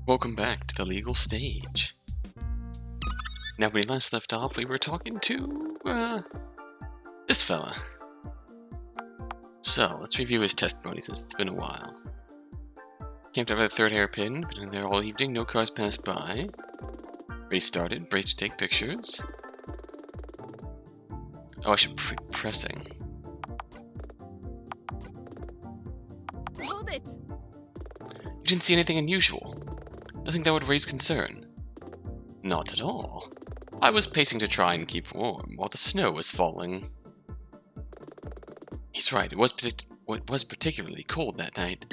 Welcome back to the legal stage. Now, when we last left off, we were talking to, this fella. So, let's review his testimony since it's been a while. Camped over the third hairpin, been in there all evening, no cars passed by. Race started, race to take pictures. Oh, I should be pressing. Hold it! You didn't see anything unusual? Nothing that would raise concern? Not at all. I was pacing to try and keep warm while the snow was falling. He's right, it was particularly cold that night.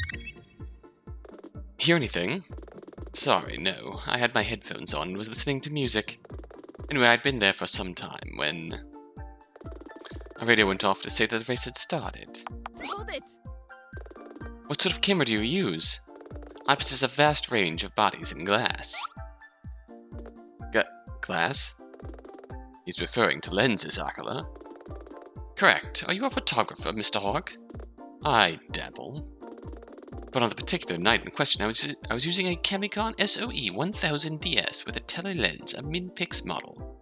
Hear anything? Sorry, no. I had my headphones on and was listening to music. Anyway, I'd been there for some time when a radio went off to say that the race had started. Hold it! What sort of camera do you use? I possess a vast range of bodies in glass. Glass? He's referring to lenses, Aquila. Correct. Are you a photographer, Mr. Hawk? I dabble. But on the particular night in question, I was using a Camicon SOE 1000 DS with a telelens, a min-pix model.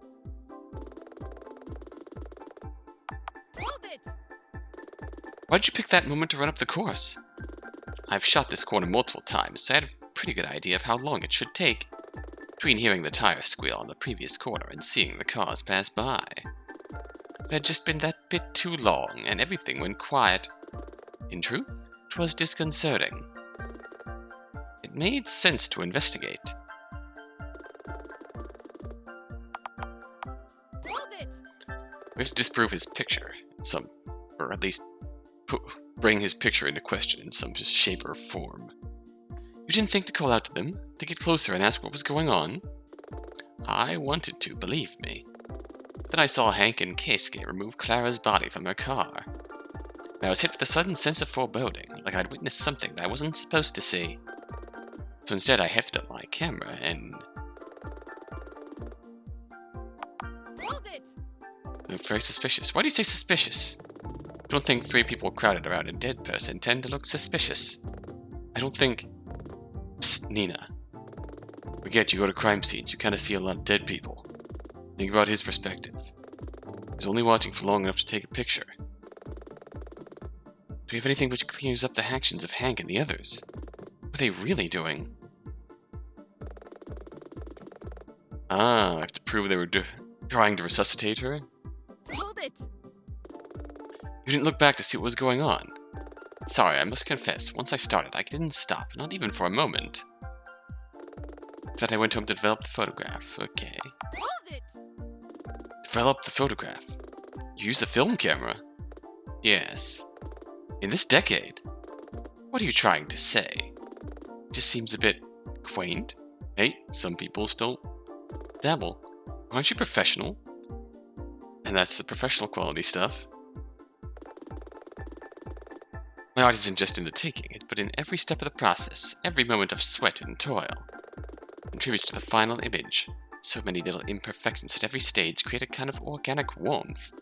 Hold it! Why'd you pick that moment to run up the course? I've shot this corner multiple times, so I had a pretty good idea of how long it should take between hearing the tire squeal on the previous corner and seeing the cars pass by. It had just been that bit too long, and everything went quiet. In truth, it was disconcerting. It made sense to investigate. Hold it! We have to disprove his picture, or at least bring his picture into question in some shape or form. You didn't think to call out to them, to get closer and ask what was going on? I wanted to, believe me. Then I saw Hank and Keisuke remove Clara's body from her car. And I was hit with a sudden sense of foreboding, like I'd witnessed something that I wasn't supposed to see. So instead I hefted up my camera and... Hold it! It looked very suspicious. Why do you say suspicious? I don't think 3 people crowded around a dead person tend to look suspicious. I don't think... Psst, Nina. Forget you go to crime scenes, you kind of see a lot of dead people. Think about his perspective. He's only watching for long enough to take a picture. Do we have anything which clears up the actions of Hank and the others? What are they really doing? Ah, I have to prove they were trying to resuscitate her? Hold it! You didn't look back to see what was going on. Sorry, I must confess, once I started, I didn't stop, not even for a moment. Then I went home to develop the photograph. Okay. Hold it! Develop the photograph? You use a film camera? Yes. In this decade? What are you trying to say? It just seems a bit quaint. Hey, some people still dabble. Aren't you professional? And that's the professional quality stuff. My art isn't just in the taking it, but in every step of the process, every moment of sweat and toil. Contributes to the final image. So many little imperfections at every stage create a kind of organic warmth.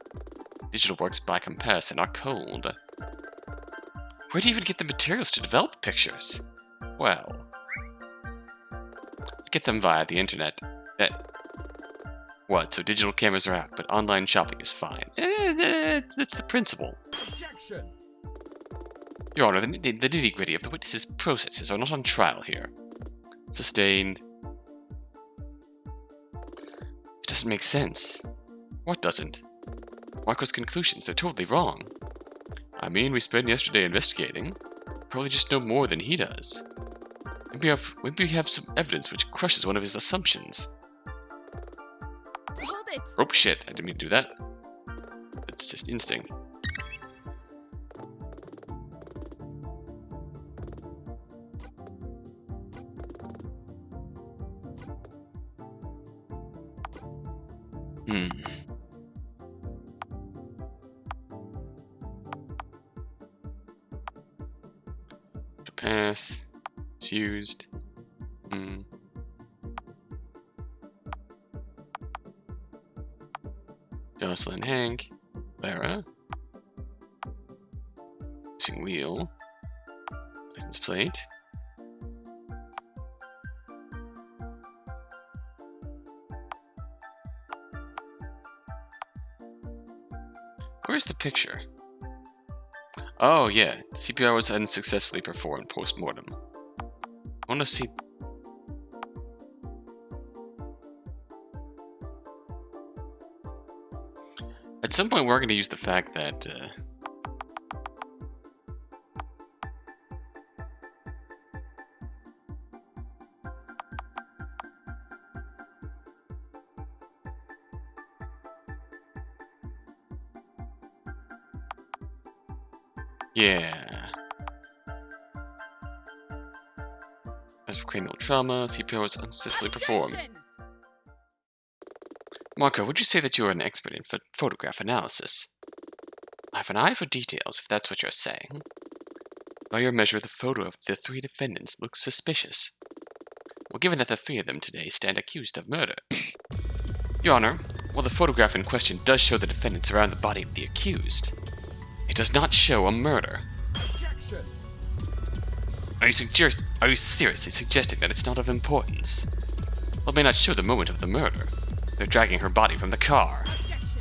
Digital works by comparison are cold. Where do you even get the materials to develop pictures? Well, get them via the internet. What, so digital cameras are out, but online shopping is fine? That's the principle. Objection! Your Honor, the nitty-gritty of the witness's processes are not on trial here. Sustained. It doesn't make sense. What doesn't? Marco's conclusions, they're totally wrong. I mean, we spent yesterday investigating. Probably just know more than he does. Maybe we have some evidence which crushes one of his assumptions. Hold it! Oh shit, I didn't mean to do that. It's just instinct. To pass. It's used. Jocelyn, Hank, Clara. Missing wheel. License plate. Where's the picture? Oh, yeah. CPR was unsuccessfully performed post-mortem. I want to see... At some point, we're going to use the fact that... yeah. As for cranial trauma, CPR was unsuccessfully performed. Objection! Marco, would you say that you are an expert in photograph analysis? I have an eye for details, if that's what you're saying. By your measure, the photo of the 3 defendants looks suspicious. Well, given that the 3 of them today stand accused of murder. Your Honor, while the photograph in question does show the defendants around the body of the accused, it does not show a murder. Objection! Are you seriously suggesting that it's not of importance? Well, it may not show the moment of the murder. They're dragging her body from the car. Objection!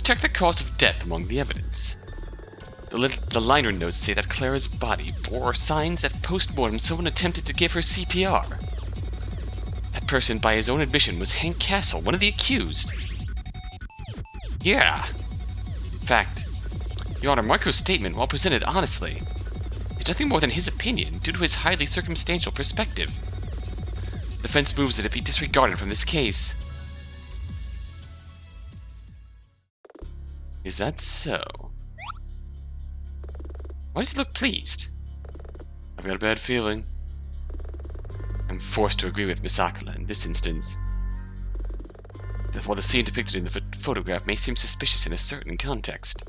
Check the cause of death among the evidence. The liner notes say that Clara's body bore signs that post-mortem someone attempted to give her CPR. That person, by his own admission, was Hank Castle, one of the accused. Yeah. In fact, Your Honor, Marco's statement, while presented honestly, is nothing more than his opinion due to his highly circumstantial perspective. The defense moves that it be disregarded from this case. Is that so? Why does he look pleased? I've got a bad feeling. I'm forced to agree with Miss Aquila in this instance. While the scene depicted in the photograph may seem suspicious in a certain context,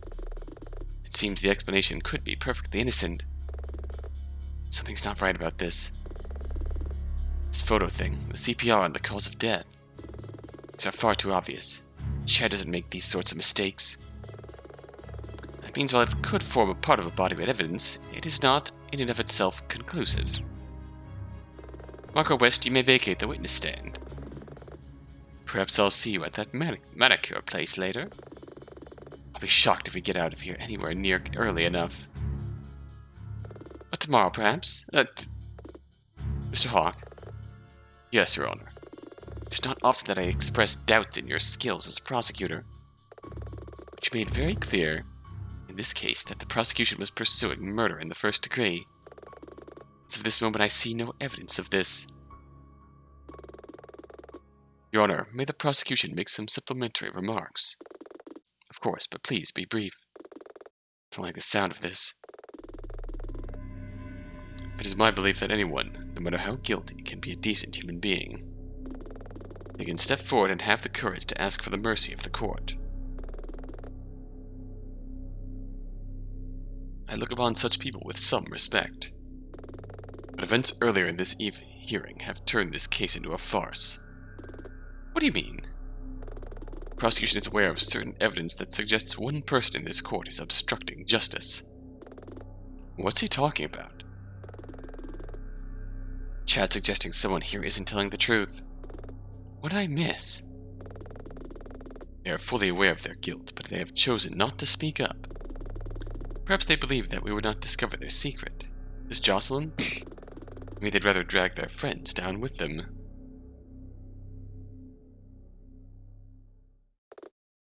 it seems the explanation could be perfectly innocent. Something's not right about this. This photo thing, the CPR and the cause of death, these are far too obvious. Chad doesn't make these sorts of mistakes. That means while it could form a part of a body of evidence, it is not, in and of itself, conclusive. Marco West, you may vacate the witness stand. Perhaps I'll see you at that manicure place later. I'll be shocked if we get out of here anywhere near early enough. But tomorrow, perhaps? Mr. Hawk? Yes, Your Honor. It's not often that I express doubts in your skills as a prosecutor. But you made very clear, in this case, that the prosecution was pursuing murder in the first degree. As of this moment, I see no evidence of this. Your Honor, may the prosecution make some supplementary remarks? Of course, but please be brief. I don't like the sound of this. It is my belief that anyone, no matter how guilty, can be a decent human being. They can step forward and have the courage to ask for the mercy of the court. I look upon such people with some respect. But events earlier in this hearing have turned this case into a farce. What do you mean? The prosecution is aware of certain evidence that suggests one person in this court is obstructing justice. What's he talking about? Chad suggesting someone here isn't telling the truth. What did I miss? They are fully aware of their guilt, but they have chosen not to speak up. Perhaps they believe that we would not discover their secret. This Jocelyn? Maybe they'd rather drag their friends down with them.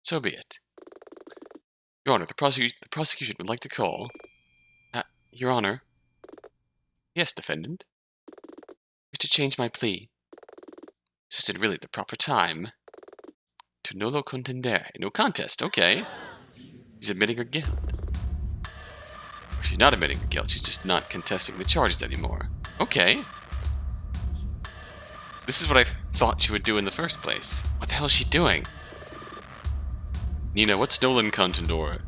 So be it. Your Honor, the prosecution would like to call... Your Honor? Yes, defendant? I wish to change my plea. This isn't really the proper time. To nolo contendere. No contest, okay. She's admitting her guilt. She's not admitting her guilt, she's just not contesting the charges anymore. Okay. This is what I thought she would do in the first place. What the hell is she doing? Nina, what's nolo contendere?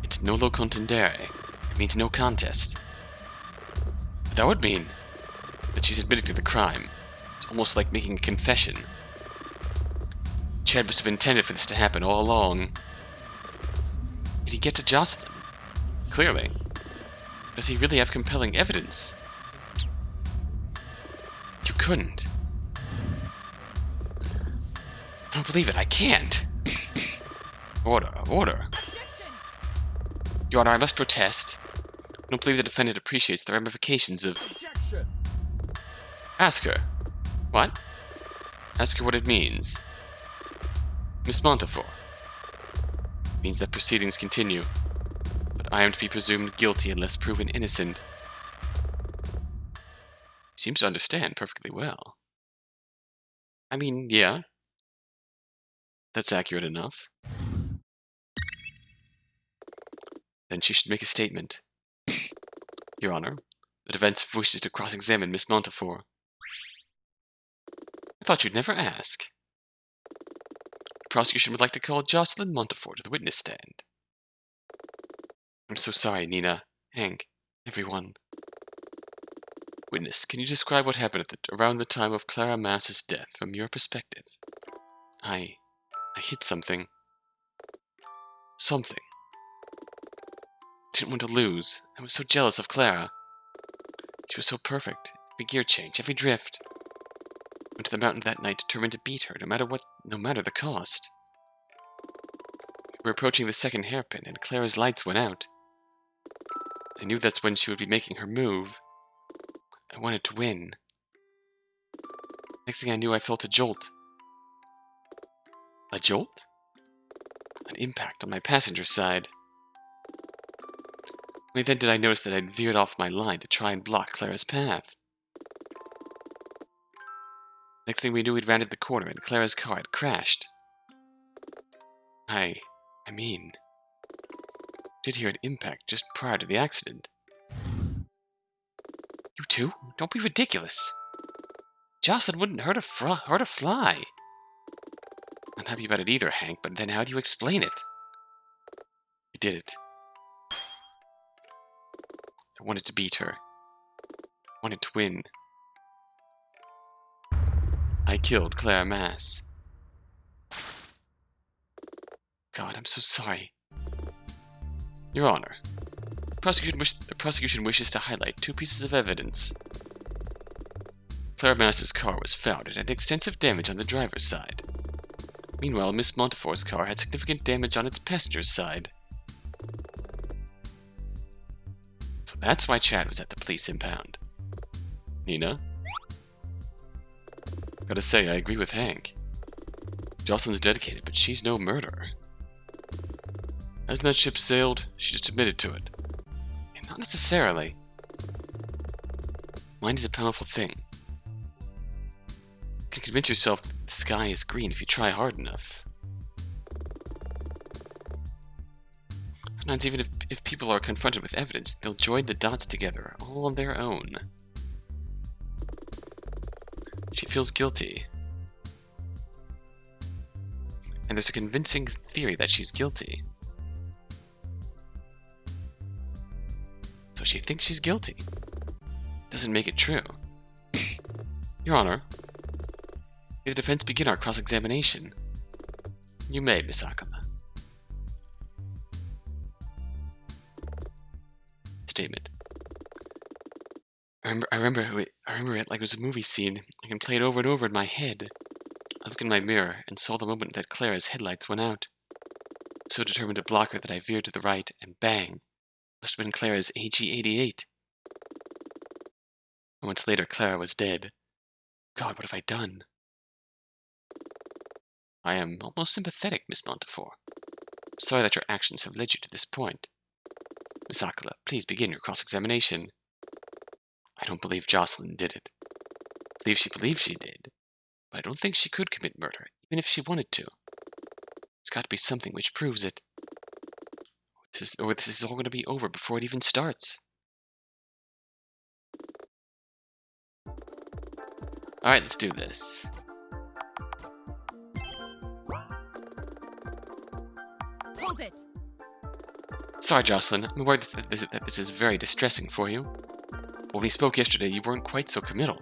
It's nolo contendere. It means no contest. But that would mean that she's admitting to the crime. It's almost like making a confession. Chad must have intended for this to happen all along. Did he get to Jocelyn? Clearly. Does he really have compelling evidence? You couldn't. I don't believe it. I can't. Order, order. Objection! Your Honor, I must protest. I don't believe the defendant appreciates the ramifications of... Objection! Ask her. What? Ask her what it means. Miss Montefort. Means that proceedings continue, but I am to be presumed guilty unless proven innocent. Seems to understand perfectly well. I mean, yeah. That's accurate enough. Then she should make a statement. Your Honor, the defense wishes to cross-examine Miss Montefort. I thought you'd never ask. The prosecution would like to call Jocelyn Montefort to the witness stand. I'm so sorry, Nina, Hank, everyone. Witness, can you describe what happened around the time of Clara Mass's death from your perspective? I hit something. Something. Didn't want to lose. I was so jealous of Clara. She was so perfect. Every gear change, every drift. Went to the mountain that night determined to beat her, no matter the cost. We were approaching the second hairpin, and Clara's lights went out. I knew that's when she would be making her move. I wanted to win. Next thing I knew, I felt a jolt. A jolt? An impact on my passenger side. Only then did I notice that I'd veered off my line to try and block Clara's path. Next thing we knew, we'd rounded the corner and Clara's car had crashed. I mean, did hear an impact just prior to the accident. You two? Don't be ridiculous. Jocelyn wouldn't hurt a fly. I'm not happy about it either, Hank, but then how do you explain it? I did it. I wanted to beat her. I wanted to win. I killed Clara Mass. God, I'm so sorry. Your Honor, the prosecution wishes to highlight two pieces of evidence. Clara Mass's car was found and had extensive damage on the driver's side. Meanwhile, Miss Montefort's car had significant damage on its passenger's side. So that's why Chad was at the police impound. Nina? Gotta say, I agree with Hank. Jocelyn's dedicated, but she's no murderer. Hasn't that ship sailed? She just admitted to it. And not necessarily. Mind is a powerful thing. You can convince yourself that the sky is green if you try hard enough. Sometimes even if people are confronted with evidence, they'll join the dots together, all on their own. She feels guilty. And there's a convincing theory that she's guilty. So she thinks she's guilty. Doesn't make it true. Your Honor, may the defense begin our cross-examination? You may, Miss Aquila. Statement. I remember it like it was a movie scene. I can play it over and over in my head. I looked in my mirror and saw the moment that Clara's headlights went out. So determined to block her that I veered to the right, and bang! Must have been Clara's AG-88. Moments later, Clara was dead. God, what have I done? I am almost sympathetic, Miss Montefort. I'm sorry that your actions have led you to this point. Miss Aquila, please begin your cross-examination. I don't believe Jocelyn did it. I believe she believes she did, but I don't think she could commit murder, even if she wanted to. There's got to be something which proves it. Or this is all going to be over before it even starts. Alright, let's do this. Hold it! Sorry, Jocelyn. I'm aware that this is very distressing for you. When we spoke yesterday, you weren't quite so committal.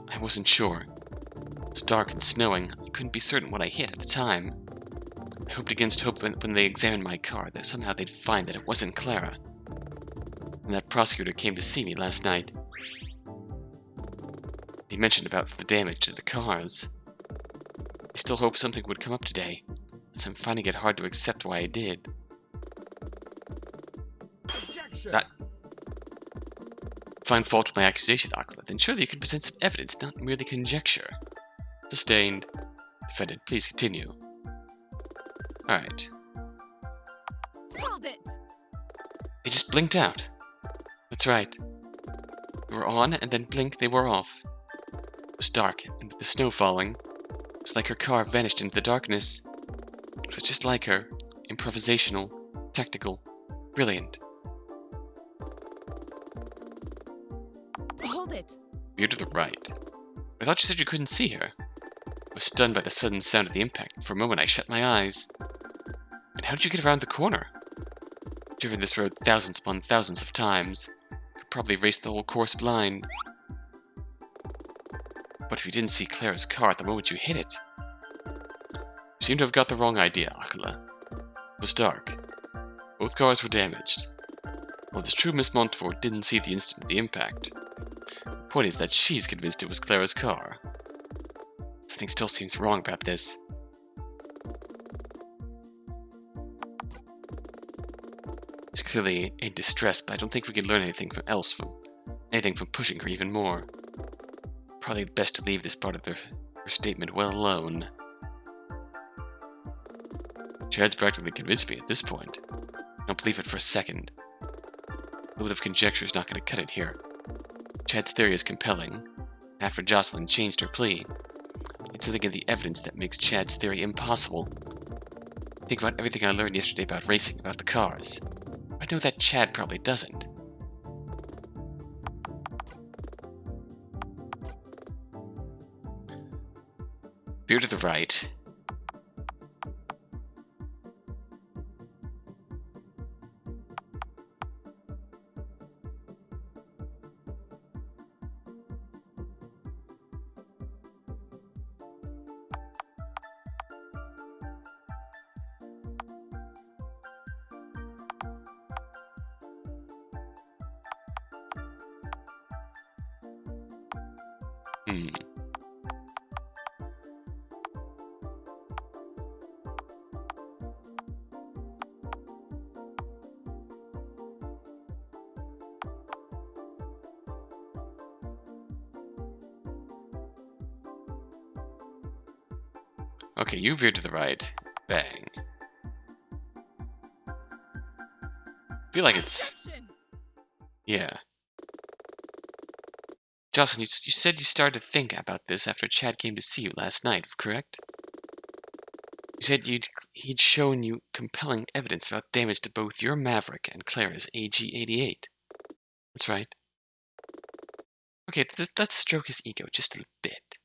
I wasn't sure. It was dark and snowing. I couldn't be certain what I hit at the time. I hoped against hope when they examined my car that somehow they'd find that it wasn't Clara. And that prosecutor came to see me last night. He mentioned about the damage to the cars. I still hope something would come up today. I'm finding it hard to accept why I did. Objection. Not find fault with my accusation, Aquila, then surely you could present some evidence, not merely conjecture. Sustained. Defendant, please continue. Alright. Hold it! They just blinked out. That's right. They were on, and then blink, they were off. It was dark, and with the snow falling, it was like her car vanished into the darkness. It was just like her. Improvisational, technical, brilliant. Hold it! Veer to the right. I thought you said you couldn't see her. I was stunned by the sudden sound of the impact, and for a moment I shut my eyes. And how did you get around the corner? Driven this road thousands upon thousands of times. Could probably race the whole course blind. But if you didn't see Clara's car at the moment you hit it, you seem to have got the wrong idea, Aquila. It was dark. Both cars were damaged. Well, it's true Miss Montfort didn't see the instant of the impact. The point is that she's convinced it was Clara's car. Something still seems wrong about this. She's clearly in distress, but I don't think we can learn anything from pushing her even more. Probably best to leave this part of her statement well alone. Chad's practically convinced me at this point. I don't believe it for a second. A little bit of conjecture is not going to cut it here. Chad's theory is compelling. After Jocelyn changed her plea, it's something in the evidence that makes Chad's theory impossible. Think about everything I learned yesterday about racing, about the cars. I know that Chad probably doesn't. Veer to the right. Okay, you veer to the right. Bang. I feel like it's... Objection! Yeah. Jocelyn, you said you started to think about this after Chad came to see you last night, correct? You said he'd shown you compelling evidence about damage to both your Maverick and Clara's AG-88. That's right. Okay, let's stroke his ego just a bit.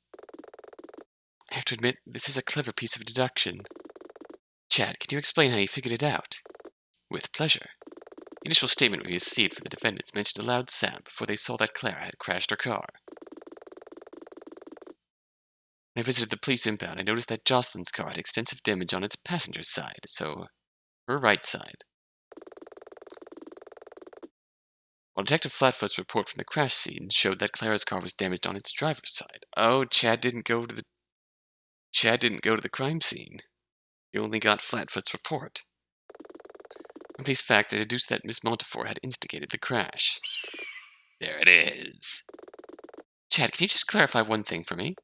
I have to admit, this is a clever piece of deduction. Chad, can you explain how you figured it out? With pleasure. The initial statement we received from the defendants mentioned a loud sound before they saw that Clara had crashed her car. When I visited the police impound, I noticed that Jocelyn's car had extensive damage on its passenger side, so her right side. While Detective Flatfoot's report from the crash scene showed that Clara's car was damaged on its driver's side. Oh, Chad didn't go to the crime scene. He only got Flatfoot's report. From these facts, I deduced that Miss Montfort had instigated the crash. There it is. Chad, can you just clarify one thing for me?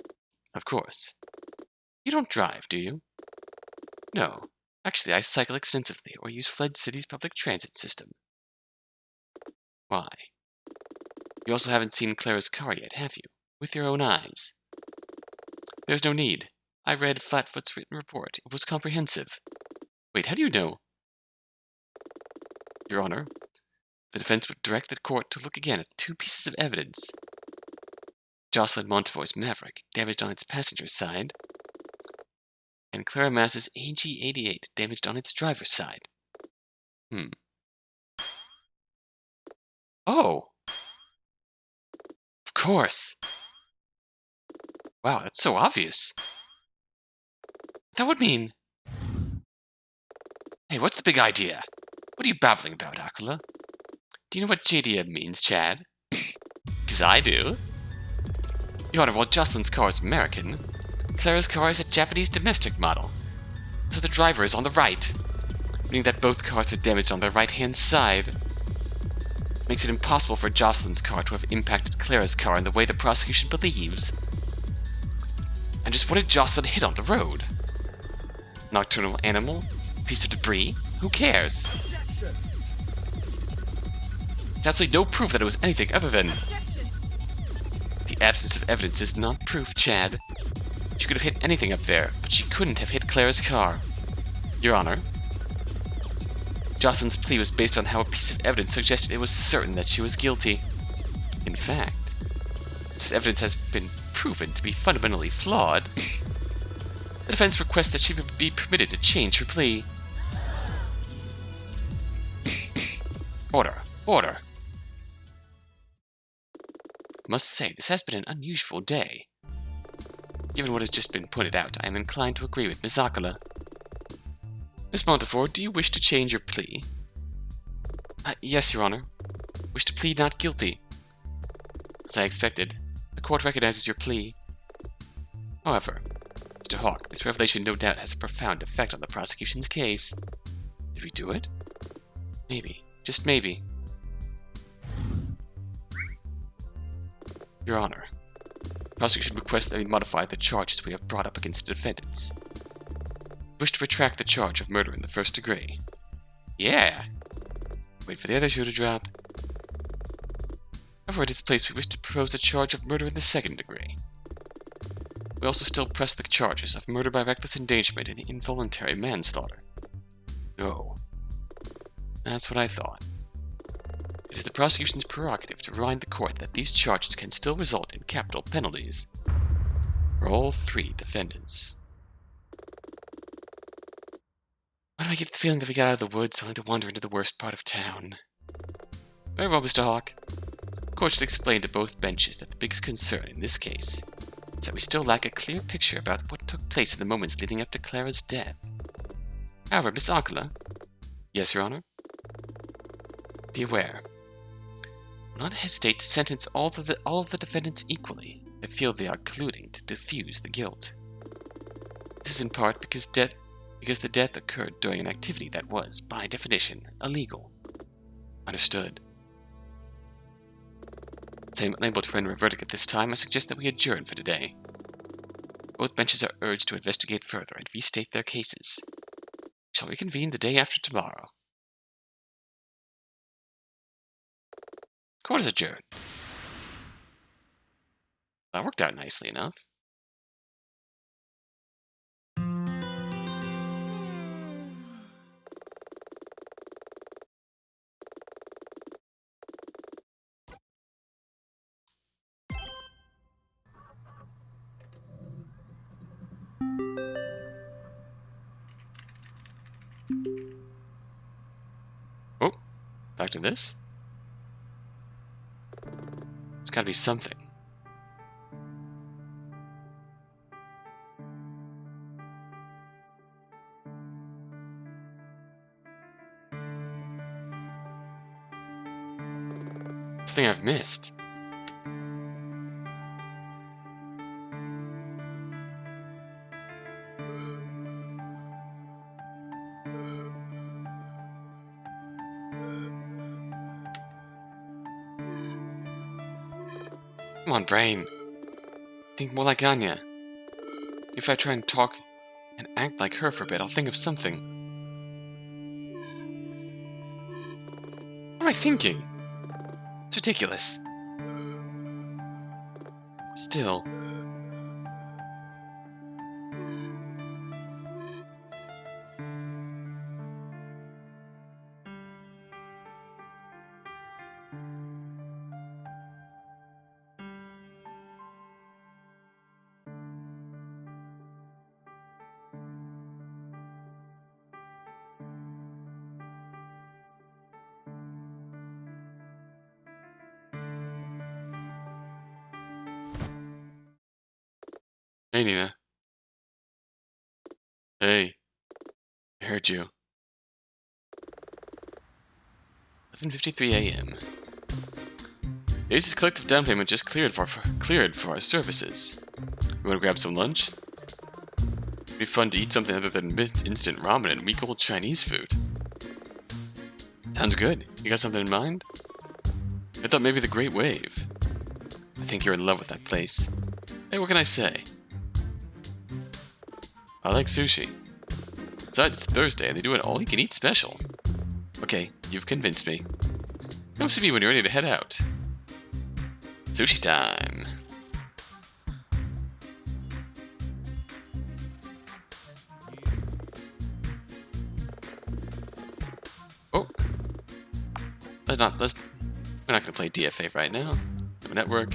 Of course. You don't drive, do you? No. Actually, I cycle extensively, or use Fledge City's public transit system. Why? You also haven't seen Clara's car yet, have you? With your own eyes. There's no need. I read Flatfoot's written report. It was comprehensive. Wait, how do you know? Your Honor, the defense would direct the court to look again at two pieces of evidence. Jocelyn Montfort's Maverick, damaged on its passenger side, and Clara Mass's AG-88, damaged on its driver's side. Oh! Of course! Wow, that's so obvious. That would mean... Hey, what's the big idea? What are you babbling about, Aquila? Do you know what JDM means, Chad? 'Cause I do. Your Honor, while Jocelyn's car is American, Clara's car is a Japanese domestic model. So the driver is on the right, meaning that both cars are damaged on their right-hand side. Makes it impossible for Jocelyn's car to have impacted Clara's car in the way the prosecution believes. And just what did Jocelyn hit on the road? Nocturnal animal? Piece of debris? Who cares? There's absolutely no proof that it was anything other than... The absence of evidence is not proof, Chad. She could have hit anything up there, but she couldn't have hit Clara's car. Your Honor. Jocelyn's plea was based on how a piece of evidence suggested it was certain that she was guilty. In fact, this evidence has been proven to be fundamentally flawed. The defense requests that she be permitted to change her plea. Order. Order. I must say, this has been an unusual day. Given what has just been pointed out, I am inclined to agree with Miss Aquila. Miss Montefort, do you wish to change your plea? Yes, Your Honor. Wish to plead not guilty. As I expected, the court recognizes your plea. However, Mr. Hawke, this revelation no doubt has a profound effect on the prosecution's case. Did we do it? Maybe. Just maybe. Your Honor, the prosecution requests that we modify the charges we have brought up against the defendants. Wish to retract the charge of murder in the first degree. Yeah! Wait for the other shoe to drop. However, in its place, we wish to propose a charge of murder in the second degree. We also still press the charges of murder by reckless endangerment and involuntary manslaughter. No. That's what I thought. It is the prosecution's prerogative to remind the court that these charges can still result in capital penalties for all three defendants. Why do I get the feeling that we got out of the woods only to wander into the worst part of town? Very well, Mr. Hawke. The court should explain to both benches that the biggest concern in this case is that we still lack a clear picture about what took place in the moments leading up to Clara's death. However, Miss Aquila... Yes, Your Honor? Be aware. I will not hesitate to sentence all of the defendants equally if I feel they are colluding to defuse the guilt. This is in part because the death occurred during an activity that was, by definition, illegal. Understood. As I am unable to render a verdict at this time, I suggest that we adjourn for today. Both benches are urged to investigate further and restate their cases. We shall reconvene the day after tomorrow. Court is adjourned. That worked out nicely enough. Oh, back to this. There's gotta be something. Something I've missed. Come on, brain. Think more like Anya. If I try and talk and act like her for a bit, I'll think of something. What am I thinking? It's ridiculous. Still. Hey, Nina. Hey. I heard you. 11:53 a.m. Ace's collective down payment just cleared for our services. You want to grab some lunch? Be fun to eat something other than instant ramen and week-old Chinese food. Sounds good. You got something in mind? I thought maybe the Great Wave. I think you're in love with that place. Hey, what can I say? I like sushi. Besides, it's Thursday and they do an all-you-can-eat special. Okay, you've convinced me. Come see me when you're ready to head out. Sushi time. Oh. We're not gonna play DFA right now. No network.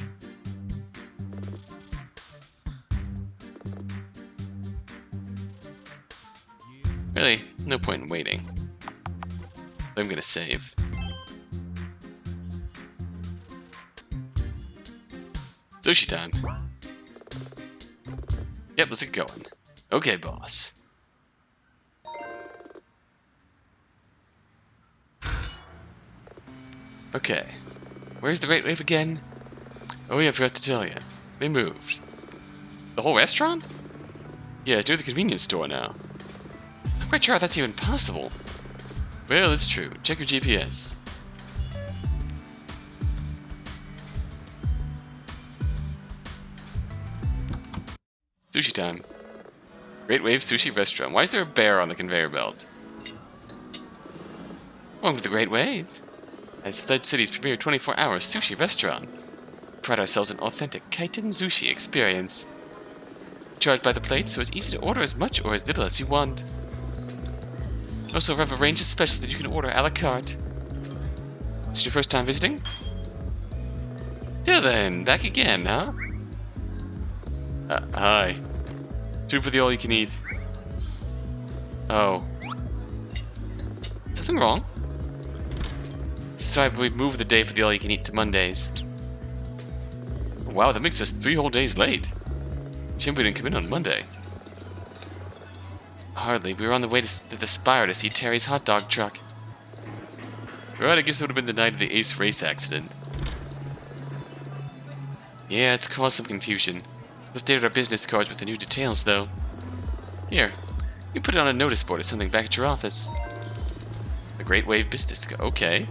Really, no point in waiting. I'm gonna save. Sushi time. Yep, let's get going. Okay, boss. Okay. Where's the Great Wave again? Oh yeah, I forgot to tell you. They moved. The whole restaurant? Yeah, it's near the convenience store now. I'm quite sure that's even possible. Well, it's true. Check your GPS. Sushi time. Great Wave Sushi Restaurant. Why is there a bear on the conveyor belt? Welcome to the Great Wave. As Fledge City's premier 24-hour sushi restaurant. We pride ourselves on authentic kaiten sushi experience. Charged by the plate, so it's easy to order as much or as little as you want. Also have a range of specials that you can order a la carte. Is it your first time visiting? Till then, back again, huh? Hi. 2 for the all-you-can-eat. Oh. Something wrong? Sorry, but we've moved the day for the all-you-can-eat to Mondays. Wow, that makes us 3 whole days late. Shame we didn't come in on Monday. Hardly. We were on the way to the Spire to see Terry's hot dog truck. Right, I guess that would have been the night of the Ace race accident. Yeah, it's caused some confusion. We've updated our business cards with the new details, though. Here, you put it on a notice board or something back at your office. The Great Wave Business Card. Okay.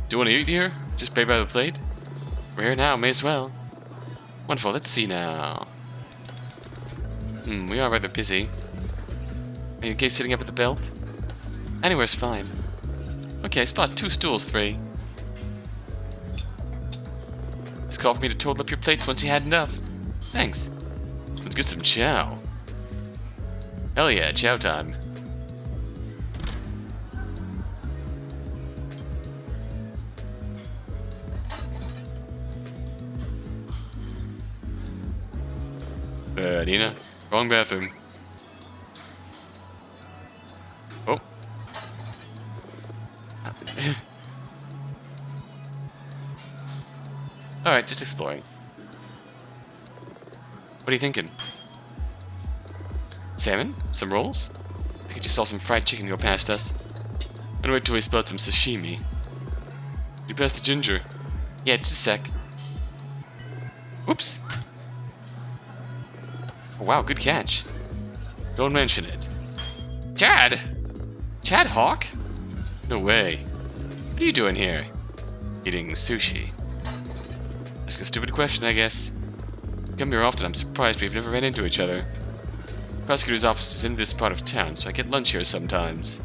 Do you want to eat here? Just pay by the plate? We're here now, may as well. Wonderful, let's see now. We are rather busy. Are you okay sitting up at the belt? Anywhere's fine. Okay, spot 2 stools, 3. It's call for me to total up your plates once you had enough. Thanks. Let's get some chow. Hell yeah, chow time. Nina, wrong bathroom. Oh. Alright, just exploring. What are you thinking? Salmon? Some rolls? I think I just saw some fried chicken go past us. I'm gonna wait till we spot some sashimi. You passed the ginger. Yeah, just a sec. Whoops. Oh, wow, good catch. Don't mention it. Chad! Chad Hawk? No way. What are you doing here? Eating sushi. Ask a stupid question, I guess. You come here often, I'm surprised we've never ran into each other. The prosecutor's office is in this part of town, so I get lunch here sometimes.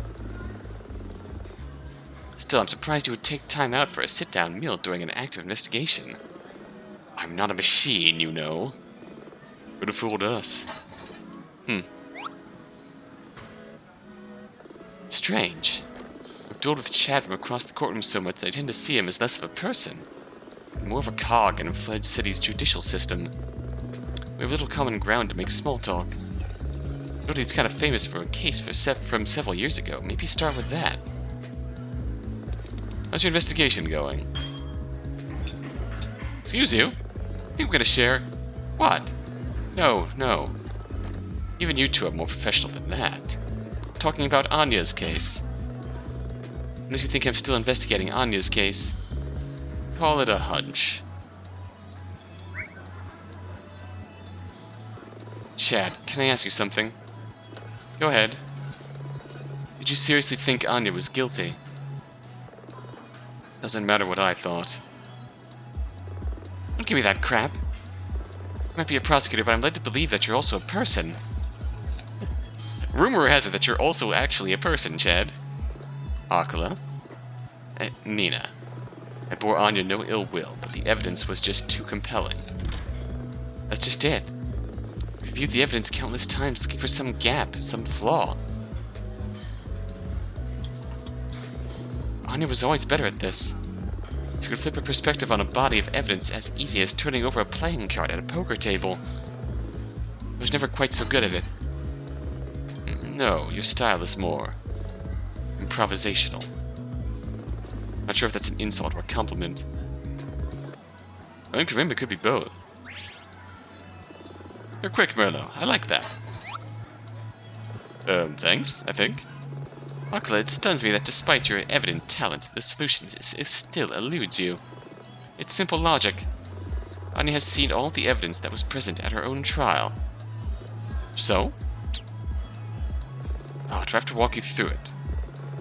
Still, I'm surprised you would take time out for a sit-down meal during an active investigation. I'm not a machine, you know. Would have fooled us. Strange. I've dueled with Chad from across the courtroom so much that I tend to see him as less of a person. More of a cog in Fledge City's judicial system. We have little common ground to make small talk. Novelty's kind of famous for a case from several years ago. Maybe start with that. How's your investigation going? Excuse you? I think we're gonna share... What? No, no. Even you two are more professional than that. I'm talking about Anya's case. Unless you think I'm still investigating Anya's case, call it a hunch. Chad, can I ask you something? Go ahead. Did you seriously think Anya was guilty? Doesn't matter what I thought. Don't give me that crap. You might be a prosecutor, but I'm led to believe that you're also a person. Rumor has it that you're also actually a person, Chad. Aquila. Nina. I bore Anya no ill will, but the evidence was just too compelling. That's just it. I reviewed the evidence countless times looking for some gap, some flaw. Anya was always better at this. She could flip a perspective on a body of evidence as easy as turning over a playing card at a poker table. I was never quite so good at it. No, your style is more improvisational. Not sure if that's an insult or a compliment. I think it could be both. You're quick, Merlo. I like that. Thanks, I think. Aquila, it stuns me that despite your evident talent, the solution still eludes you. It's simple logic. Anya has seen all the evidence that was present at her own trial. So? Do I have to walk you through it?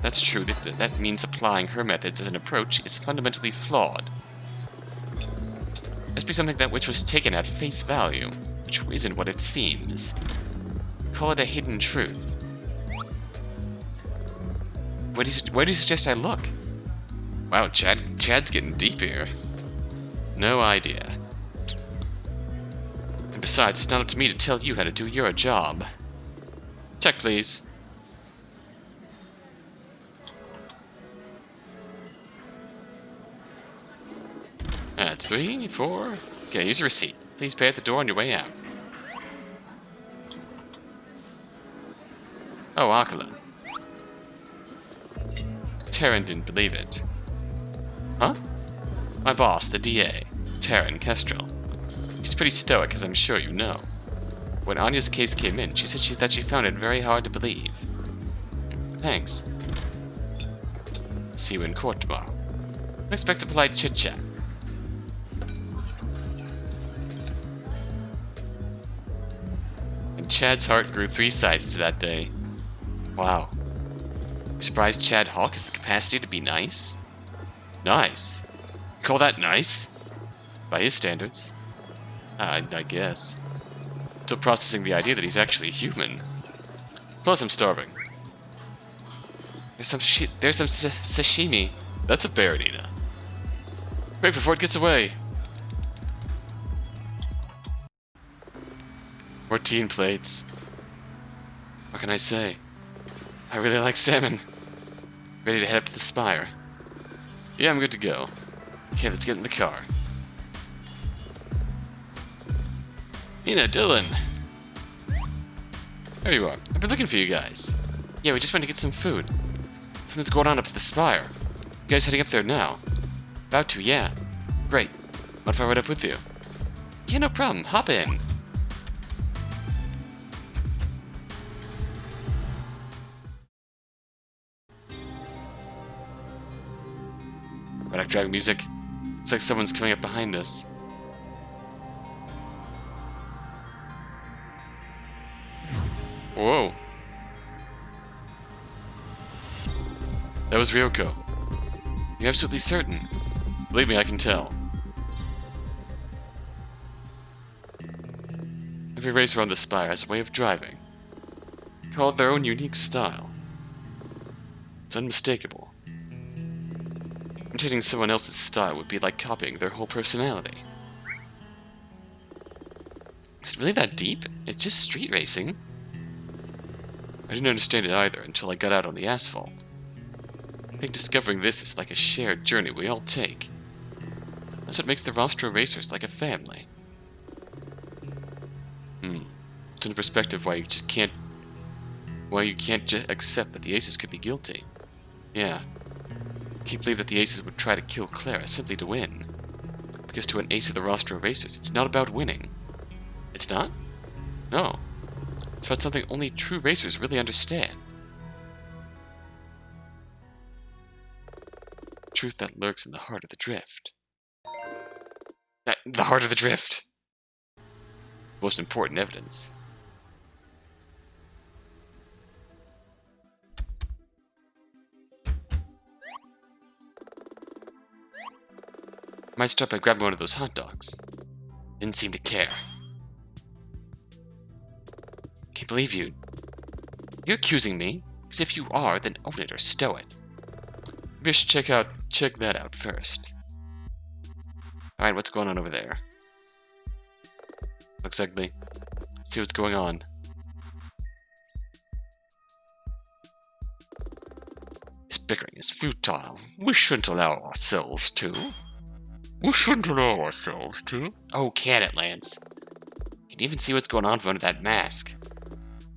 That's true. That means applying her methods as an approach is fundamentally flawed. Must be something which was taken at face value, which isn't what it seems. Call it a hidden truth. Where do you suggest I look? Wow, Chad's getting deep here. No idea. And besides, it's not up to me to tell you how to do your job. Check, please. That's 3, 4. Okay, here's a receipt. Please pay at the door on your way out. Oh, Aquila. Terran didn't believe it. Huh? My boss, the DA, Terran Kestrel. She's pretty stoic, as I'm sure you know. When Anya's case came in, she said that she found it very hard to believe. Thanks. See you in court tomorrow. I expect a polite chit-chat. And Chad's heart grew 3 sizes that day. Wow. You surprised Chad Hawk has the capacity to be nice? Nice? You call that nice? By his standards. I guess. Still processing the idea that he's actually human. Plus, I'm starving. There's some sashimi. That's a bear, Nina. Quick, before it gets away. 14 plates. What can I say? I really like salmon. Ready to head up to the spire. Yeah, I'm good to go. Okay, let's get in the car. Nina, Dylan. There you are. I've been looking for you guys. Yeah, we just went to get some food. Something's going on up at the spire. You guys heading up there now? About to, yeah. Great. What if I ride up with you? Yeah, no problem. Hop in. Drag music. Looks like someone's coming up behind us. Whoa. That was Ryoko. You're absolutely certain? Believe me, I can tell. Every racer on the Spire has a way of driving. Call it their own unique style. It's unmistakable. Imitating someone else's style would be like copying their whole personality. Is it really that deep? It's just street racing. I didn't understand it either until I got out on the asphalt. I think discovering this is like a shared journey we all take. That's what makes the Rostro Racers like a family. It's in perspective why you can't just accept that the Aces could be guilty. Yeah. I can't believe that the Aces would try to kill Clara simply to win. Because to an Ace of the Rostro Racers, it's not about winning. It's not? No. It's about something only true racers really understand. Truth that lurks in the heart of the drift. The heart of the drift! Most important evidence. Might stop by grabbing one of those hot dogs. Didn't seem to care. Can't believe you. You're accusing me? Because if you are, then own it or stow it. Maybe I should check that out first. Alright, what's going on over there? Looks ugly. Let's see what's going on. This bickering is futile. We shouldn't allow ourselves to. Oh, can it, Lance? Can you even see what's going on from under that mask?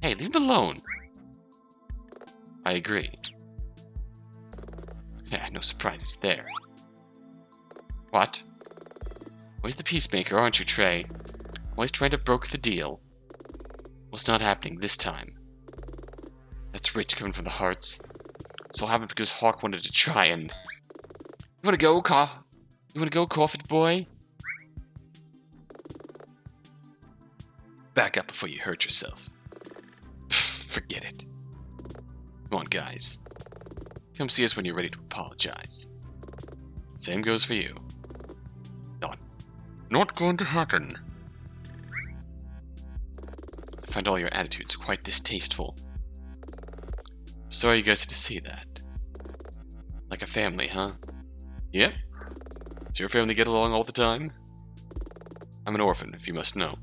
Hey, leave him alone. I agree. Yeah, no surprises there. What? Always the peacemaker, aren't you, Trey? Always trying to broker the deal. Well, it's not happening this time. That's rich coming from the hearts. This all happened because Hawk wanted to try and... You wanna go, Coffin boy? Back up before you hurt yourself. Forget it. Come on, guys. Come see us when you're ready to apologize. Same goes for you. Not going to happen. I find all your attitudes quite distasteful. Sorry you guys had to see that. Like a family, huh? Yep. Does your family get along all the time? I'm an orphan, if you must know.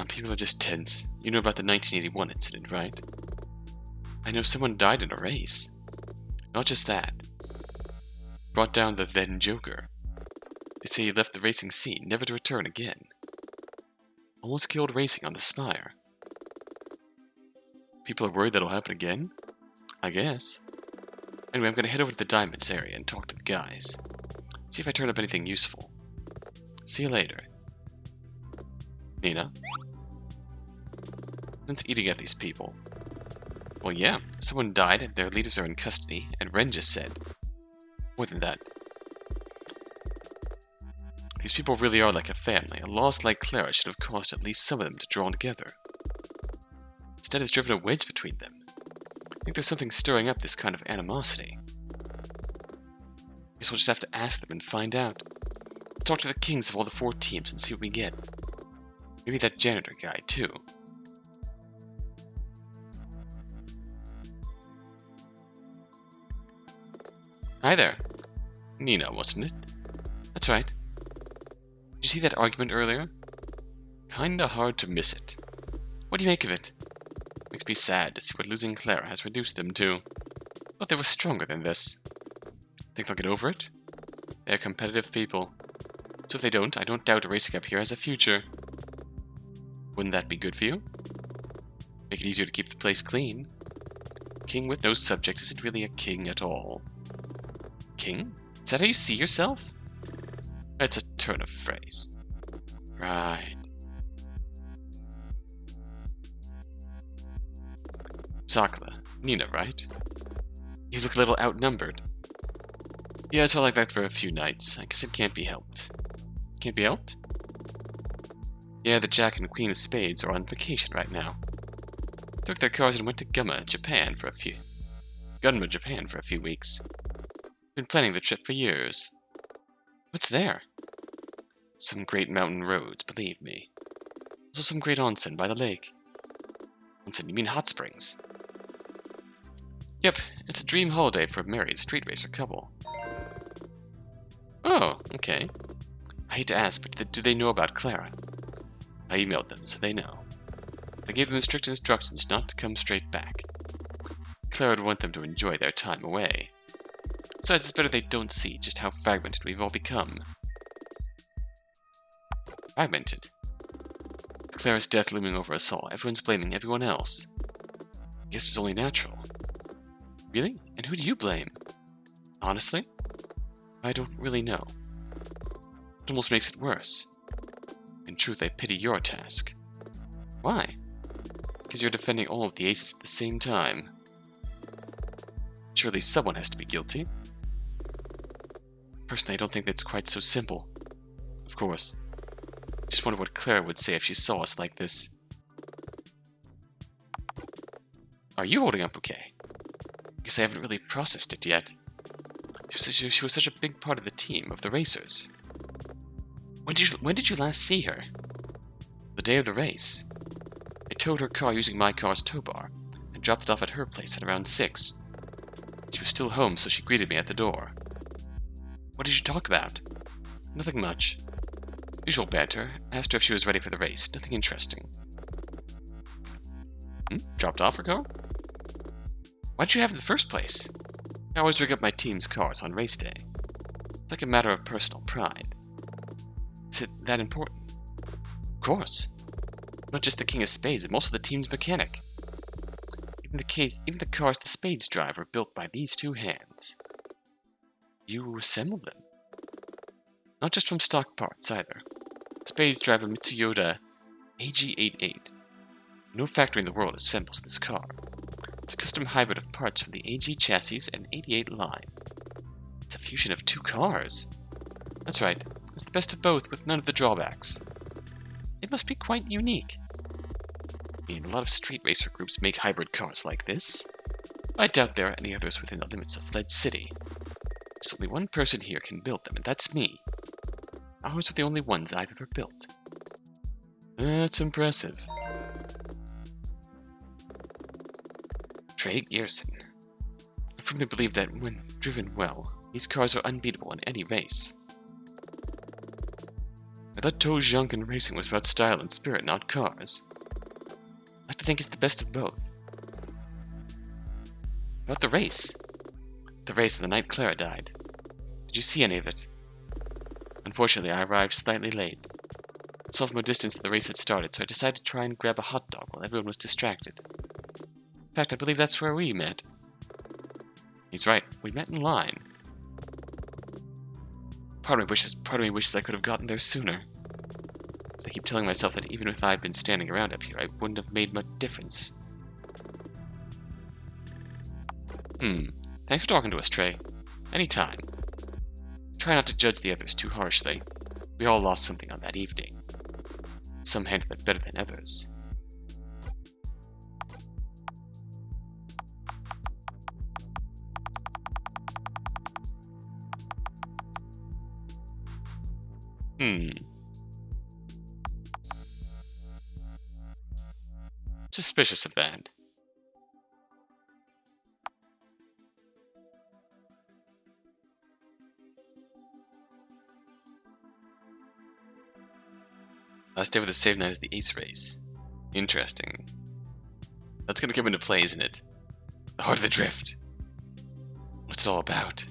People are just tense. You know about the 1981 incident, right? I know someone died in a race. Not just that. Brought down the then Joker. They say he left the racing scene, never to return again. Almost killed racing on the Spire. People are worried that'll happen again? I guess. Anyway, I'm gonna head over to the Diamonds area and talk to the guys. See if I turn up anything useful. See you later. Nina? Since eating at these people. Well, yeah, someone died, their leaders are in custody, and Ren just said. More than that. These people really are like a family. A loss like Clara should have caused at least some of them to draw together. Instead, it's driven a wedge between them. I think there's something stirring up this kind of animosity. Guess we'll just have to ask them and find out. Let's talk to the kings of all the 4 teams and see what we get. Maybe that janitor guy, too. Hi there. Nina, wasn't it? That's right. Did you see that argument earlier? Kinda hard to miss it. What do you make of it? Makes me sad to see what losing Clara has reduced them to. Thought they were stronger than this. Think they'll get over it? They're competitive people. So if they don't, I don't doubt racing up here has a future. Wouldn't that be good for you? Make it easier to keep the place clean. A king with no subjects isn't really a king at all. King? Is that how you see yourself? It's a turn of phrase. Right. Aquila, Nina, right? You look a little outnumbered. Yeah, it's all like that for a few nights. I guess it can't be helped. Can't be helped? Yeah, the Jack and Queen of Spades are on vacation right now. Took their cars and went to Gunma, Japan for a few weeks. Been planning the trip for years. What's there? Some great mountain roads, believe me. Also some great onsen by the lake. Onsen, you mean hot springs? Yep, it's a dream holiday for a married street racer couple. Oh, okay. I hate to ask, but do they know about Clara? I emailed them, so they know. I gave them strict instructions not to come straight back. Clara would want them to enjoy their time away. Besides, it's better they don't see just how fragmented we've all become. Fragmented? With Clara's death looming over us all, everyone's blaming everyone else. I guess it's only natural. Really? And who do you blame? Honestly? I don't really know. It almost makes it worse. In truth, I pity your task. Why? Because you're defending all of the aces at the same time. Surely someone has to be guilty. Personally, I don't think that's quite so simple. Of course. I just wonder what Clara would say if she saw us like this. Are you holding up okay? Guess I haven't really processed it yet. She was such a big part of the team, of the racers. When did you last see her? The day of the race. I towed her car using my car's tow bar, and dropped it off at her place at around 6. She was still home, so she greeted me at the door. What did you talk about? Nothing much. Usual banter. I asked her if she was ready for the race. Nothing interesting. Dropped off her car? Why'd you have it in the first place? I always rig up my team's cars on race day. It's like a matter of personal pride. Is it that important? Of course. I'm not just the king of spades, I'm also the team's mechanic. Even the cars the spades drive are built by these two hands. You assembled them. Not just from stock parts, either. Spades drive a Mitsuyoda AG88. No factory in the world assembles this car. It's a custom hybrid of parts from the AG chassis and 88 line. It's a fusion of two cars. That's right, it's the best of both with none of the drawbacks. It must be quite unique. I mean, a lot of street racer groups make hybrid cars like this. I doubt there are any others within the limits of Fledge City. There's only one person here can build them, and that's me. Ours are the only ones I've ever built. That's impressive. Trey Gearson. I firmly believe that when driven well, these cars are unbeatable in any race. I thought Junkan racing was about style and spirit, not cars. I like to think it's the best of both. About the race. The race the night Clara died. Did you see any of it? Unfortunately, I arrived slightly late. I saw from a distance that the race had started, so I decided to try and grab a hot dog while everyone was distracted. In fact, I believe that's where we met. He's right, we met in line. Part of me wishes I could have gotten there sooner. I keep telling myself that even if I had been standing around up here, I wouldn't have made much difference. Thanks for talking to us, Trey. Anytime. Try not to judge the others too harshly. We all lost something on that evening. Some handled it better than others. Suspicious of that. Last day of the save night is the Ace race. Interesting. That's gonna come into play, isn't it? The heart of the drift. What's it all about?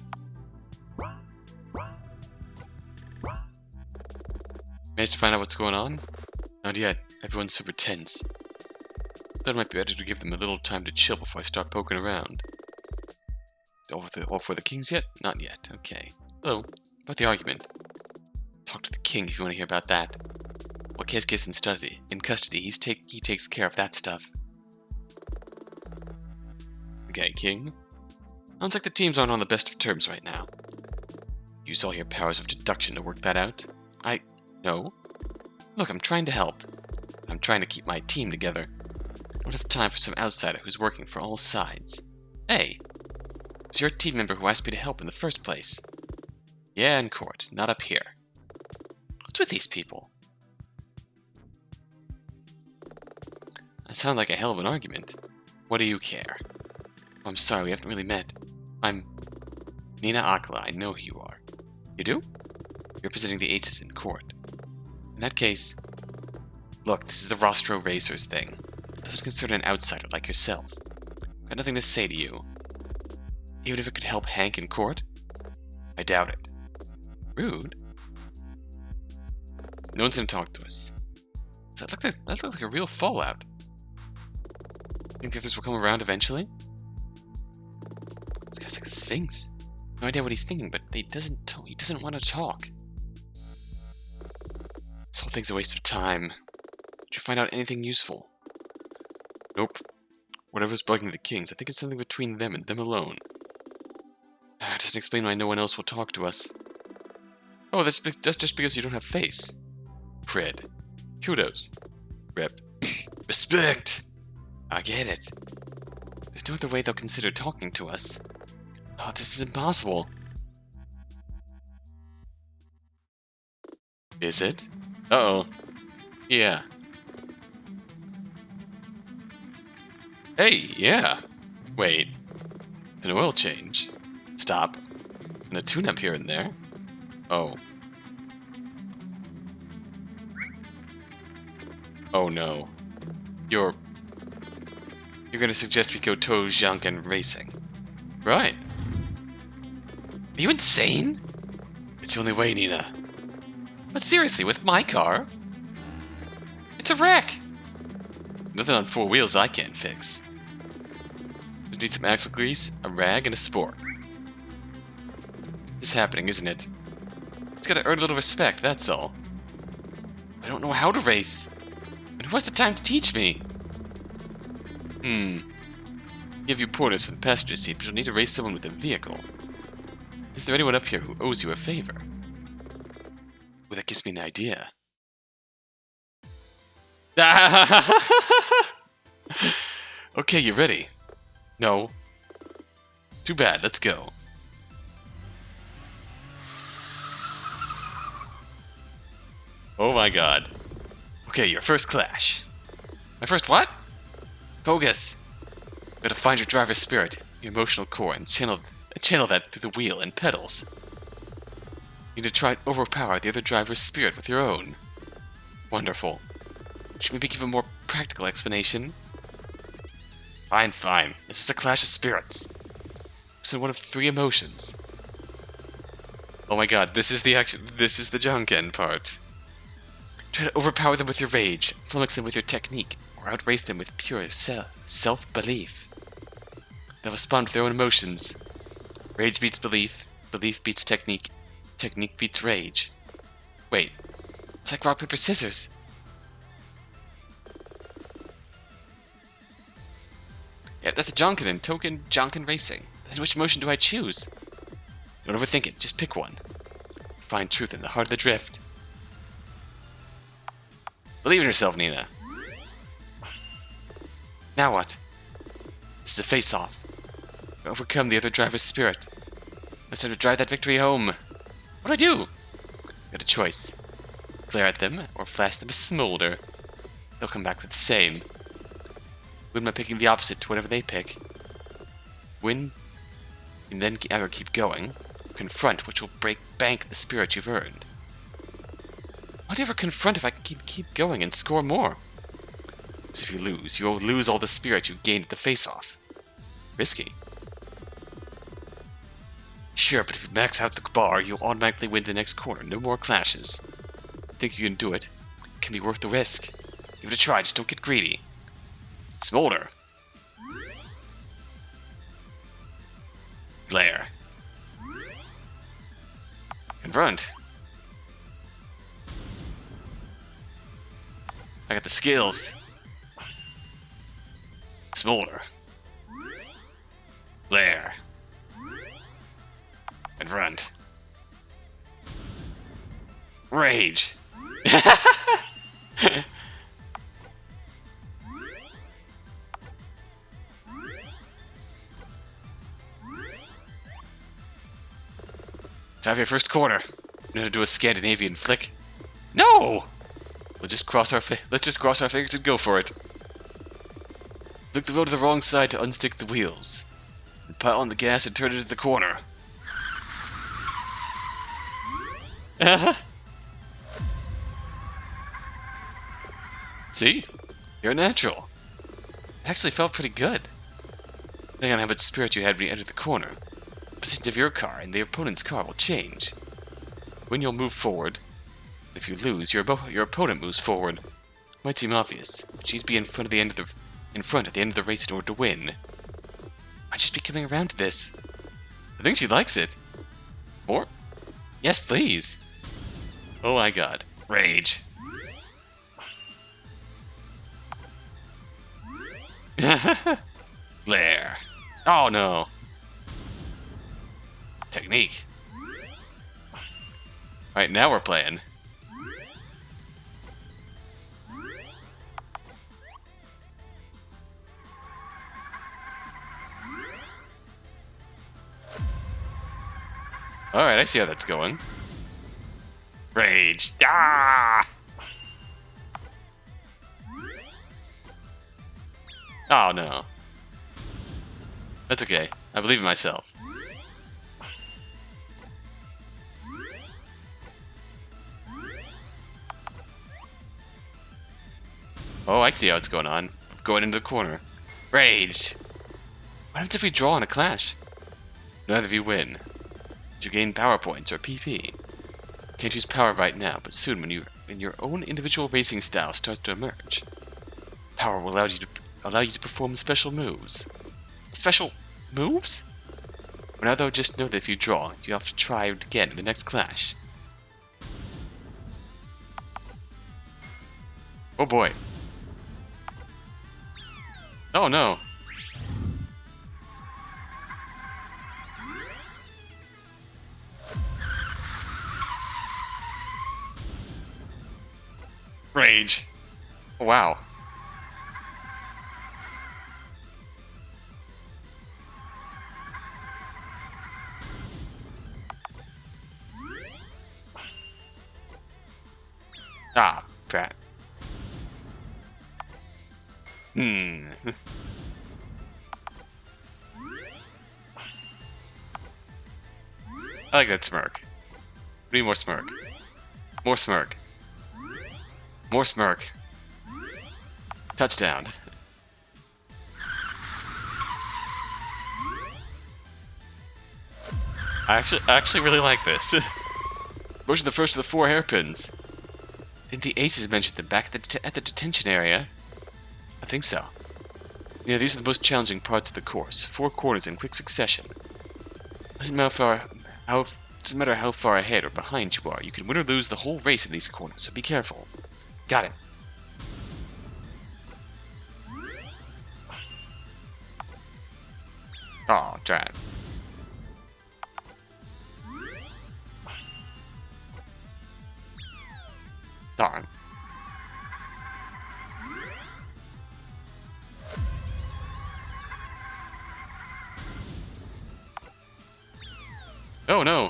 Managed to find out what's going on? Not yet. Everyone's super tense. Thought it might be better to give them a little time to chill before I start poking around. All for the kings yet? Not yet. Okay. Hello. About the argument. Talk to the king if you want to hear about that. What case gets in custody, he takes care of that stuff. Okay, king. Sounds like the teams aren't on the best of terms right now. Use all your powers of deduction to work that out. No. Look, I'm trying to help. I'm trying to keep my team together. I don't have time for some outsider who's working for all sides. Hey, it was your team member who asked me to help in the first place. Yeah, in court, not up here. What's with these people? That sounds like a hell of an argument. What do you care? Oh, I'm sorry, we haven't really met. I'm Nina Aquila. I know who you are. You do? You're representing the Aces in court. In that case, look, this is the Rostro Racers thing. Doesn't concern an outsider like yourself. Got nothing to say to you. Even if it could help Hank in court? I doubt it. Rude? No one's gonna talk to us. That looked like a real fallout. Think the others will come around eventually? This guy's like the Sphinx. No idea what he's thinking, but he doesn't want to talk. This whole thing's a waste of time. Did you find out anything useful? Nope. Whatever's bugging the kings, I think it's something between them and them alone. It doesn't explain why no one else will talk to us. Oh, that's just because you don't have face. Cred. Kudos. Rep. Respect! I get it. There's no other way they'll consider talking to us. Oh, this is impossible. Is it? Uh-oh. Yeah. Hey, yeah. Wait. An oil change. Stop. And a tune-up here and there. Oh. Oh no. You're gonna suggest we go tow Wangan racing. Right. Are you insane? It's the only way, Nina. But seriously, with my car? It's a wreck! Nothing on 4 wheels I can't fix. Just need some axle grease, a rag, and a sport. This is happening, isn't it? It's gotta earn a little respect, that's all. I don't know how to race. And who has the time to teach me? Give you porters for the passenger seat, but you'll need to race someone with a vehicle. Is there anyone up here who owes you a favor? Well, that gives me an idea. Okay, you ready? No. Too bad, let's go. Oh my god. Okay, your first clash. My first what? Focus. You gotta find your driver's spirit, your emotional core, and channel that through the wheel and pedals. You need to try and overpower the other driver's spirit with your own. Wonderful. Should maybe give a more practical explanation? Fine, fine. This is a clash of spirits. So one of 3 emotions. Oh my god, this is the Wangan part. Try to overpower them with your rage, flummox them with your technique, or outrace them with pure self-belief. They'll respond with their own emotions. Rage beats belief, belief beats technique, technique beats rage. Wait, it's like rock, paper, scissors. Yeah, that's a Wangan and token Wangan racing. Then which emotion do I choose? Don't overthink it, just pick one. Find truth in the heart of the drift. Believe in yourself, Nina. Now what? This is a face-off. Overcome the other driver's spirit. Let's try to drive that victory home. What do I do? Got a choice. Glare at them, or flash them a smolder. They'll come back with the same. Win by picking the opposite to whatever they pick. Win, and then either keep going, or confront, which will bank the spirit you've earned. Why do you ever confront if I can keep going and score more? Because if you lose, you'll lose all the spirit you gained at the face-off. Risky. Sure, but if you max out the bar, you'll automatically win the next corner. No more clashes. Think you can do it? It can be worth the risk. Give it a try, just don't get greedy. Smolder. Glare. Confront. I got the skills. Smolder. Glare. Confront. Rage. Time for your first corner. You know how to do a Scandinavian flick? No! Let's just cross our fingers and go for it. Flick the road to the wrong side to unstick the wheels. And pile on the gas and turn it into the corner. See? You're a natural. It actually felt pretty good. Depending on how much spirit you had when you entered the corner, the position of your car and the opponent's car will change. When you'll move forward, if you lose, your opponent moves forward. Might seem obvious, but you need to be in front at the end of the race in order to win. Might just be coming around to this. I think she likes it. Or? Yes, please. Oh my god. Rage. Glare. Oh no. Technique. Alright, now we're playing. Alright, I see how that's going. Rage. Ah! Oh no. That's okay. I believe in myself. Oh, I see how it's going on. Going into the corner. Rage. What happens if we draw in a clash? Neither of you win. You gain power points or PP. Can't use power right now, but soon when your own individual racing style starts to emerge, power will allow you to perform special moves. Special moves? For now though, just know that if you draw, you have to try it again in the next clash. Oh boy. Oh no. Rage. Wow. Ah, crap. I like that smirk. We need more smirk. More smirk. More smirk. Touchdown. I actually really like this. Motion the first of the 4 hairpins. I think the aces mentioned them back at the detention area. I think so. You know, these are the most challenging parts of the course. 4 corners in quick succession. Doesn't matter how far ahead or behind you are. You can win or lose the whole race in these corners, so be careful. Got it. Oh, drat. Darn. Oh no.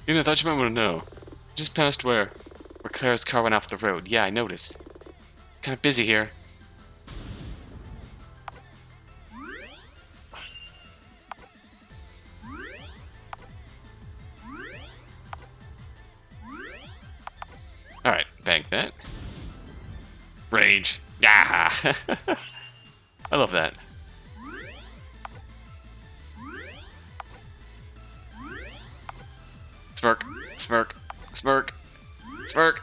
I thought you might want to know. Just past where Claire's car went off the road. Yeah, I noticed. Kind of busy here. Alright, bank that. Rage. Yeah. I love that. Smirk, smirk, smirk, smirk.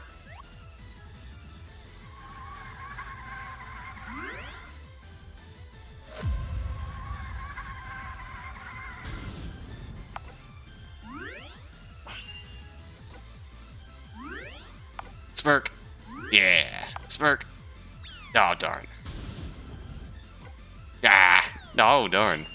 Smirk. Yeah. Smirk. Oh, darn. Ah. Oh, darn.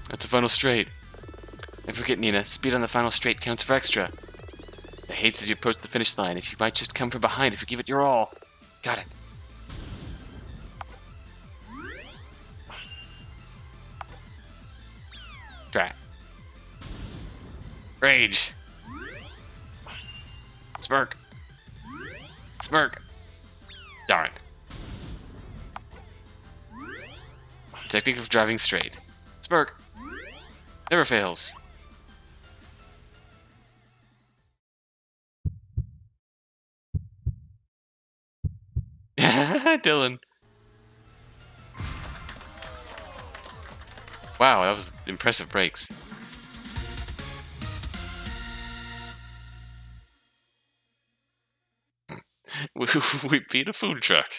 That's the final straight. And forget, Nina, speed on the final straight counts for extra. It hates as you approach the finish line if you might just come from behind if you give it your all. Got it. Drat. Rage. Smirk. Smirk. Darn. Technique of driving straight. Smirk. Never fails. Dylan. Wow, that was impressive brakes. We beat a food truck.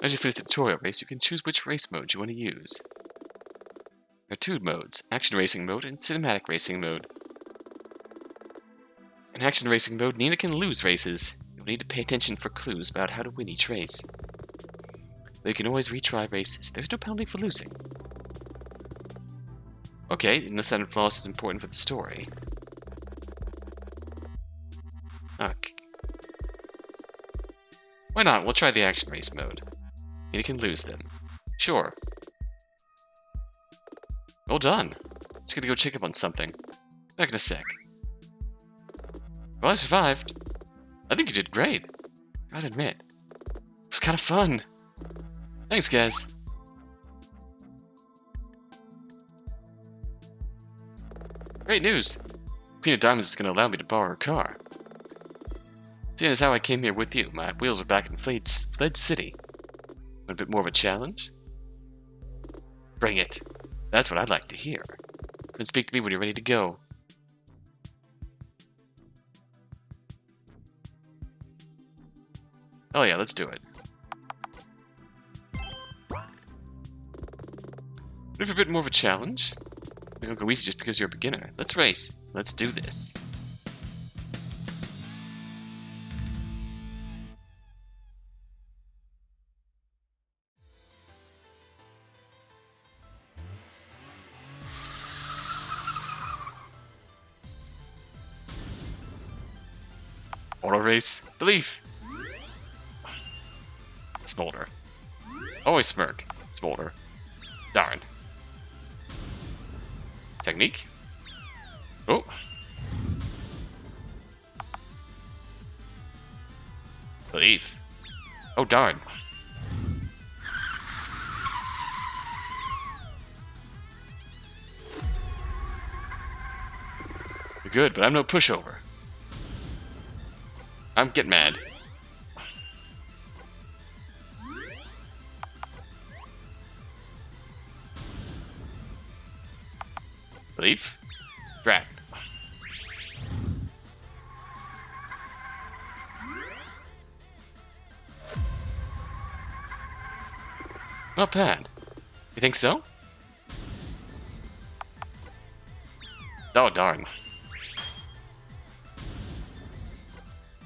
As you finish the tutorial race, you can choose which race mode you want to use. There are 2 modes, Action Racing Mode and Cinematic Racing Mode. In Action Racing Mode, Nina can lose races. You'll need to pay attention for clues about how to win each race. Though you can always retry races, there's no penalty for losing. Okay, unless that floss is important for the story. Okay. Why not? We'll try the action race mode. You can lose them. Sure. Well done. Just gonna go check up on something. Back in a sec. Well, I survived. I think you did great. I'd admit. It was kind of fun. Thanks, guys. Great news. Queen of Diamonds is going to allow me to borrow her car. Seeing as how I came here with you, my wheels are back in Fledge City. Want a bit more of a challenge? Bring it. That's what I'd like to hear. Then speak to me when you're ready to go. Oh yeah, let's do it. Ready for a bit more of a challenge? It'll go easy just because you're a beginner. Let's race. Let's do this. Auto race. Belief. Smolder. Always smirk. Smolder. Darn. Technique. Oh. Belief. Oh, darn. You're good, but I'm no pushover. I'm getting mad. Belief? Drat. Not bad. You think so? Oh, darn.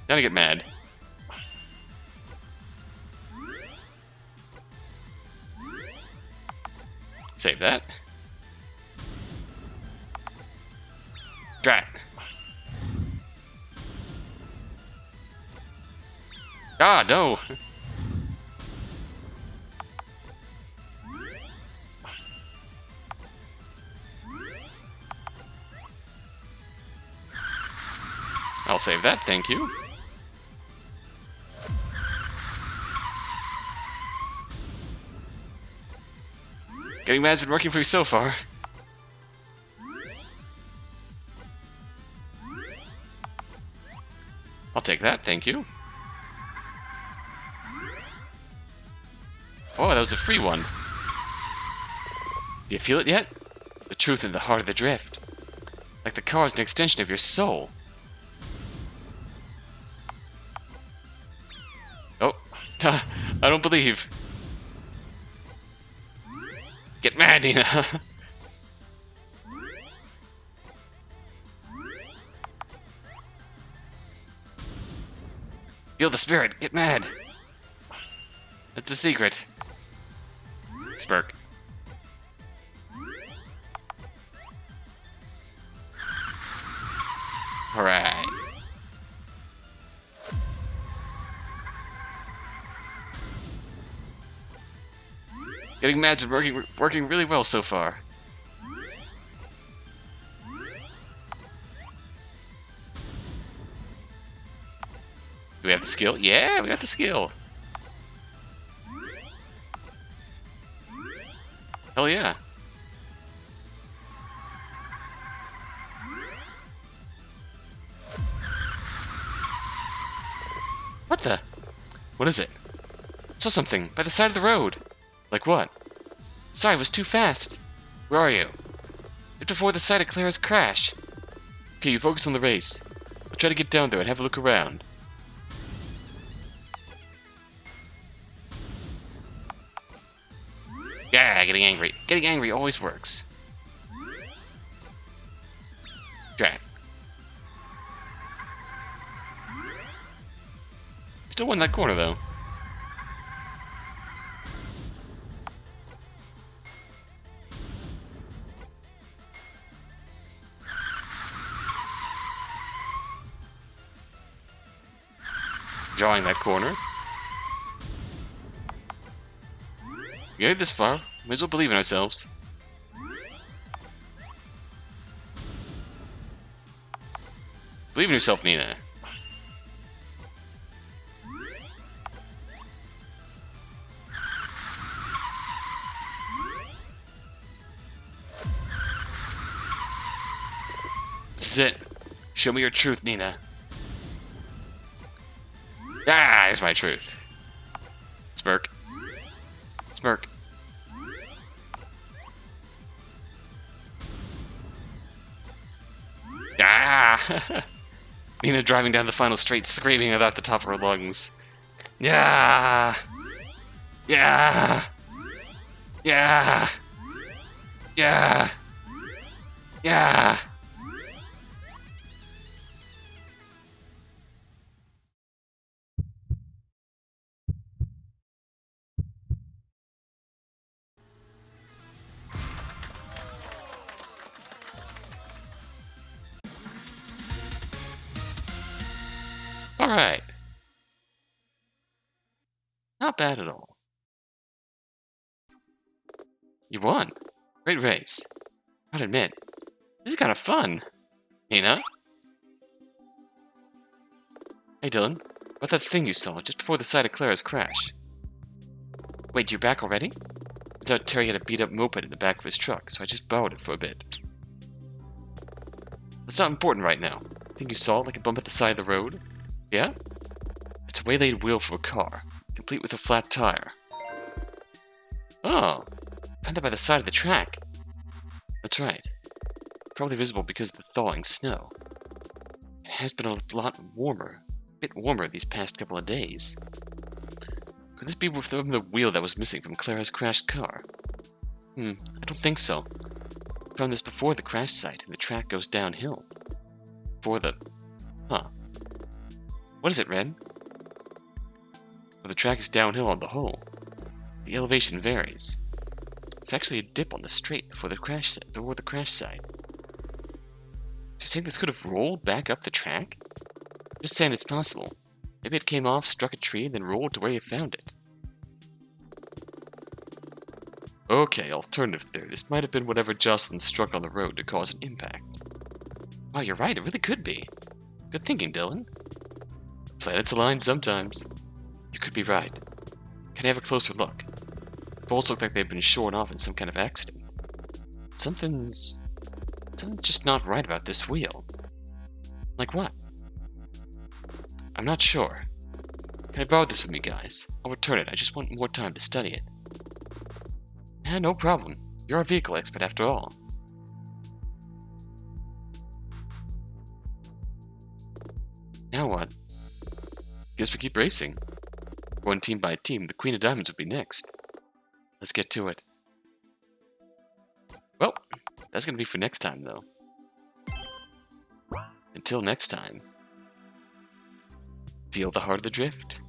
Gotta get mad. Save that. Drat. Ah, no. I'll save that, thank you. Getting mad's been working for me so far. I'll take that, thank you. Oh, that was a free one. Do you feel it yet? The truth in the heart of the drift. Like the car is an extension of your soul. Oh, I don't believe. Get mad, Nina. Feel the spirit. Get mad. That's the secret. Smirk. Alright. Getting mad's been working really well so far. Do we have the skill? Yeah, we got the skill. Hell yeah. What the? What is it? I saw something by the side of the road. Like what? Sorry, it was too fast. Where are you? Just before the site of Clara's crash. Okay, you focus on the race. I'll try to get down there and have a look around. Yeah, getting angry. Getting angry always works. Drat. Still won that corner, though. drawing that corner. We made it this far. Might as well believe in ourselves. Believe in yourself, Nina. This is it. Show me your truth, Nina. Ah, here's my truth. Smirk. Smirk. Ah! Nina driving down the final straight, screaming at the top of her lungs. Yeah! Yeah! Yeah! Yeah! Yeah! Alright. Not bad at all. You won. Great race. I'll admit, this is kind of fun. Nina? Hey Dylan, about that thing you saw just before the side of Clara's crash? Wait, you're back already? I thought Terry had a beat-up moped in the back of his truck, so I just borrowed it for a bit. That's not important right now. Think you saw like a bump at the side of the road? Yeah? It's a waylaid wheel for a car, complete with a flat tire. Oh, found that by the side of the track. That's right. Probably visible because of the thawing snow. It has been a lot warmer, a bit warmer these past couple of days. Could this be from the wheel that was missing from Clara's crashed car? I don't think so. I found this before the crash site, and the track goes downhill. Before the... Huh. What is it, Red? Well, the track is downhill on the whole. The elevation varies. It's actually a dip on the straight before the crash site. So you're saying this could have rolled back up the track? I'm just saying it's possible. Maybe it came off, struck a tree, and then rolled to where you found it. Okay, alternative theory. This might have been whatever Jocelyn struck on the road to cause an impact. Wow, you're right. It really could be. Good thinking, Dylan. Planets align sometimes. You could be right. Can I have a closer look? The bolts look like they've been shorn off in some kind of accident. Something's just not right about this wheel. Like what? I'm not sure. Can I borrow this from you guys? I'll return it. I just want more time to study it. Yeah, no problem. You're a vehicle expert after all. Now what? Guess we keep racing. Going team by team, the Queen of Diamonds would be next. Let's get to it. Well, that's gonna be for next time, though. Until next time, feel the heart of the drift.